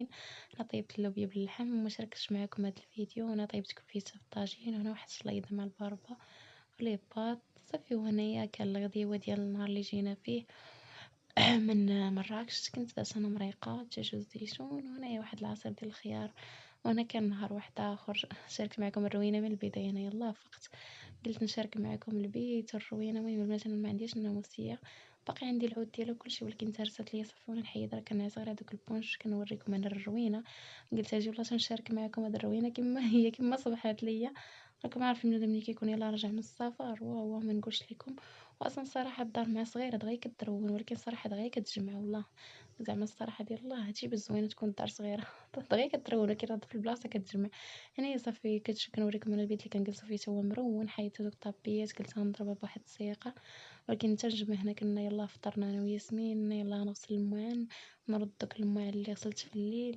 أنا طيبت اللوبيا باللحم وما شاركتش معاكم هاد الفيديو. وأنا طيبت كفيتة بالطاجين وهنا واحد الشليضة مع الباربة ولي باط صافي. وهنايا كان الغديوة ديال النهار اللي جينا فيه من مراكش. كنت دازت أنا مريقة دجاج والزيتون وهنايا واحد العصير ديال الخيار. وأنا كان نهار واحد آخر شاركت معكم الروينة من البداية. أنا يلاه فقت قلت نشارك معكم البيت الروينة. المهم البنات أنا ما عنديش الناموسية، باقي عندي العود ديالها وكلشي، ولكن تهرست ليا صافي وانا نحيد. راه كنعس غير هادوك البونش كنوريكم انا الروينة. قلت اجي والله نشارك معكم هاد الروينة كما هي كما صبحات ليا. راكم عارفين بنادم ملي كيكون يلاه راجع من السفر واه ما نقولش لكم. واصلا الصراحة الدار مع صغيرة دغيا كترون، ولكن صراحة دغيا كتجمع والله. زعما الصراحة ديال الله هادشي بالزوينة تكون الدار صغيرة دغيا كترون، ولكن راه في البلاصة كتجمع. هنايا صافي كنوريكم انا البيت اللي كنجلسو فيه تا هو مرون. حيدت هادوك الطابيات قلت غنضربها بواحد السيقة. ولكن حتى نجمع هنا كنا يلاه فطرنا انا وياسمين. يلاه غنغسل المواعن ونرد دوك المواعن اللي غسلت في الليل.